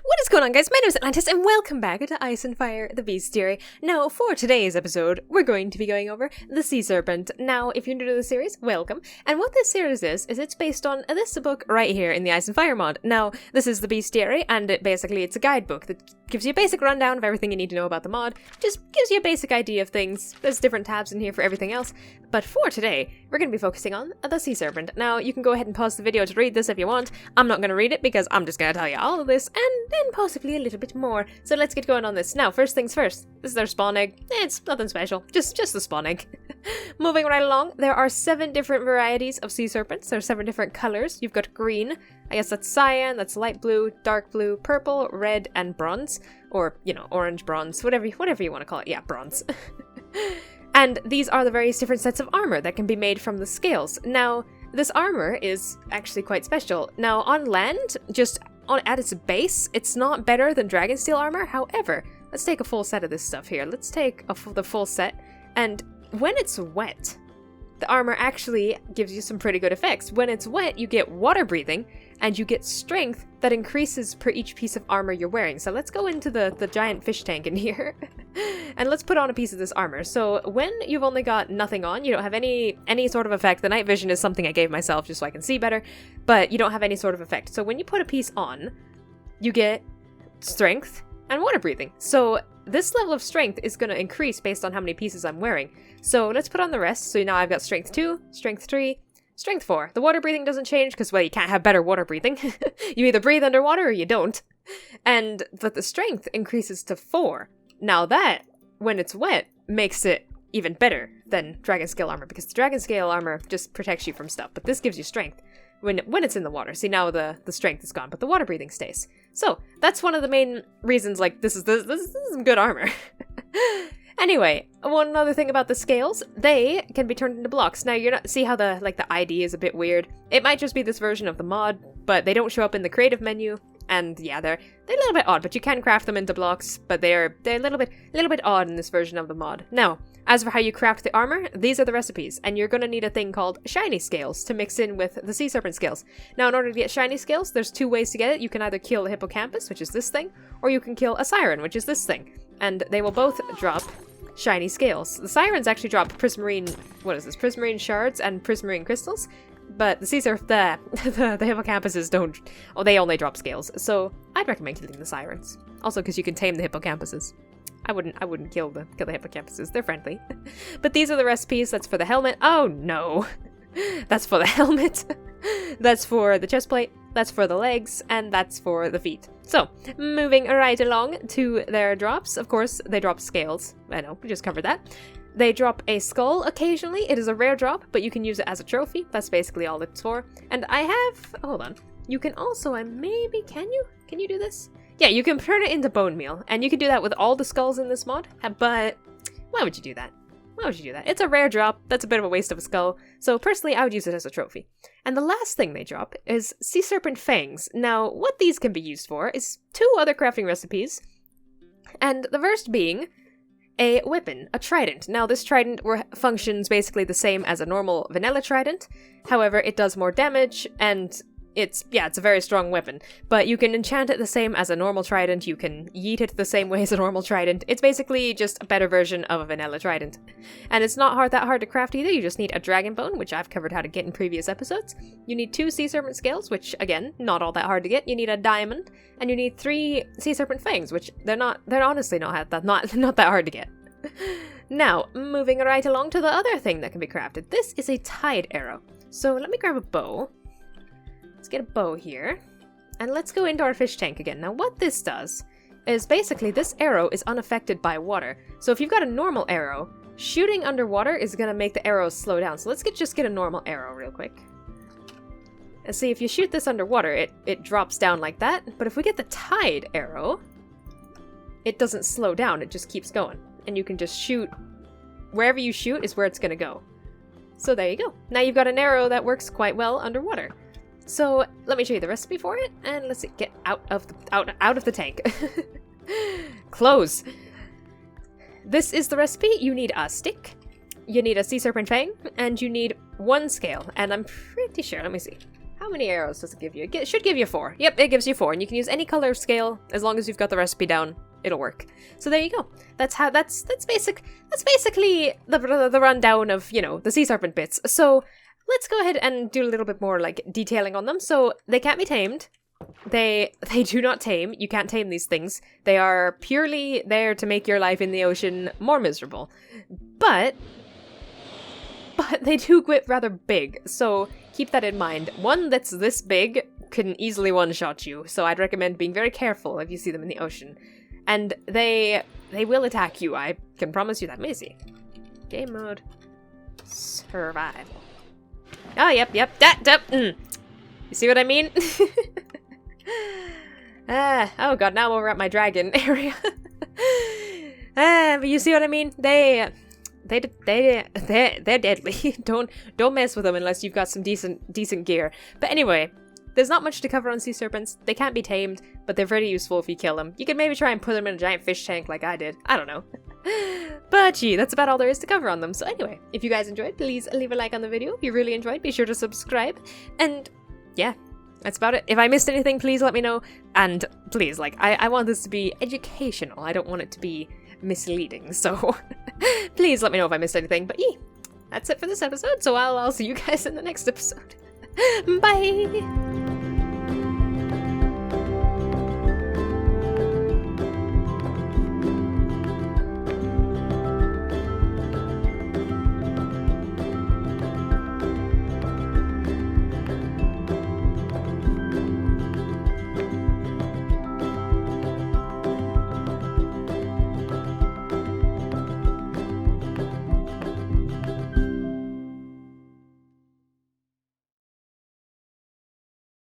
What is going on, guys? My name is Atlantis, and welcome back to Ice and Fire, the Bestiary. Now, for today's episode, we're going to be going over the Sea Serpent. Now, if you're new to the series, welcome. And what this series is it's based on this book right here in the Ice and Fire mod. Now, this is the Bestiary, and it's a guidebook that gives you a basic rundown of everything you need to know about the mod. Just gives you a basic idea of things. There's different tabs in here for everything else. But for today, we're going to be focusing on the Sea Serpent. Now, you can go ahead and pause the video to read this if you want. I'm not going to read it because I'm just going to tell you all of this, and then possibly a little bit more. So let's get going on this. Now, first things first. This is their spawn egg. It's nothing special. Just the spawn egg. Moving right along, there are 7 different varieties of sea serpents. There are 7 different colors. You've got green. I guess that's cyan, that's light blue, dark blue, purple, red, and bronze. Or, orange, bronze, whatever you want to call it. Yeah, bronze. And these are the various different sets of armor that can be made from the scales. Now, this armor is actually quite special. Now, on land, at its base, it's not better than dragon steel armor. However, let's take a full set of this stuff here. Let's take the full set, and when it's wet, the armor actually gives you some pretty good effects. When it's wet, you get water breathing, and you get strength that increases per each piece of armor you're wearing. So let's go into the giant fish tank in here, and let's put on a piece of this armor. So when you've only got nothing on, you don't have any sort of effect. The night vision is something I gave myself just so I can see better, but you don't have any sort of effect. So when you put a piece on, you get strength and water breathing. So this level of strength is going to increase based on how many pieces I'm wearing. So let's put on the rest. So now I've got strength 2, strength 3, strength 4. The water breathing doesn't change because, well, you can't have better water breathing. You either breathe underwater or you don't. But the strength increases to 4. Now that, when it's wet, makes it even better than dragon scale armor, because the dragon scale armor just protects you from stuff, but this gives you strength when it's in the water. See, now the strength is gone, but the water breathing stays. So that's one of the main reasons, this is some good armor. Anyway, one other thing about the scales, they can be turned into blocks. Now, see how the ID is a bit weird? It might just be this version of the mod, but they don't show up in the creative menu. And yeah, they're a little bit odd, but you can craft them into blocks, but they're a little bit odd in this version of the mod. Now, as for how you craft the armor, these are the recipes, and you're going to need a thing called shiny scales to mix in with the sea serpent scales. Now, in order to get shiny scales, there's 2 ways to get it. You can either kill a hippocampus, which is this thing, or you can kill a siren, which is this thing. And they will both drop shiny scales. The sirens actually drop prismarine shards and prismarine crystals, but the the hippocampuses don't. Oh, they only drop scales. So I'd recommend killing the sirens. Also, because you can tame the hippocampuses. I wouldn't kill the hippocampuses. They're friendly. But these are the recipes. That's for the helmet. Oh no, that's for the helmet. That's for the chest plate. That's for the legs, and that's for the feet. So, moving right along to their drops. Of course, they drop scales. I know, we just covered that. They drop a skull occasionally. It is a rare drop, but you can use it as a trophy. That's basically all it's for. And I have... hold on. You can also... Can you do this? Yeah, you can turn it into bone meal. And you can do that with all the skulls in this mod. But why would you do that? Why would you do that? It's a rare drop. That's a bit of a waste of a skull. So personally, I would use it as a trophy. And the last thing they drop is Sea Serpent Fangs. Now, what these can be used for is 2 other crafting recipes. And the first being a weapon, a trident. Now, this trident functions basically the same as a normal vanilla trident. However, it does more damage, and it's a very strong weapon. But you can enchant it the same as a normal trident. You can yeet it the same way as a normal trident. It's basically just a better version of a vanilla trident. And it's not that hard to craft either. You just need a dragon bone, which I've covered how to get in previous episodes. You need 2 sea serpent scales, which again, not all that hard to get. You need a diamond, and you need 3 sea serpent fangs, which they're honestly not that hard to get. Now, moving right along to the other thing that can be crafted. This is a tide arrow. So let me grab a bow. Let's get a bow here, and let's go into our fish tank again. Now, what this does is basically this arrow is unaffected by water. So if you've got a normal arrow, shooting underwater is going to make the arrows slow down. So let's just get a normal arrow real quick. And see, if you shoot this underwater, it drops down like that. But if we get the tide arrow, it doesn't slow down, it just keeps going. And you can just shoot, wherever you shoot is where it's going to go. So there you go. Now you've got an arrow that works quite well underwater. So let me show you the recipe for it, and let's see, get out of the tank. Close. This is the recipe. You need a stick, you need a sea serpent fang, and you need 1 scale. And I'm pretty sure, let me see. How many arrows does it give you? It should give you 4. Yep, it gives you 4, and you can use any color scale as long as you've got the recipe down. It'll work. So there you go. That's basically the rundown of, you know, the sea serpent bits. So let's go ahead and do a little bit more like detailing on them. So they can't be tamed. They do not tame. You can't tame these things. They are purely there to make your life in the ocean more miserable. But they do get rather big, so keep that in mind. One that's this big can easily one-shot you, so I'd recommend being very careful if you see them in the ocean. And they will attack you, I can promise you that. Let me see. Game mode. Survival. Oh, yep. You see what I mean? Oh god, now we're at my dragon area. But you see what I mean? They're deadly. Don't mess with them unless you've got some decent gear. But anyway, there's not much to cover on sea serpents. They can't be tamed, but they're very useful if you kill them. You could maybe try and put them in a giant fish tank like I did. I don't know. But gee, that's about all there is to cover on them. So anyway, if you guys enjoyed, please leave a like on the video. If you really enjoyed, be sure to subscribe. And yeah, that's about it. If I missed anything, please let me know. And please, like, I want this to be educational. I don't want it to be misleading. So please let me know if I missed anything. But yeah, that's it for this episode. So I'll see you guys in the next episode. Bye!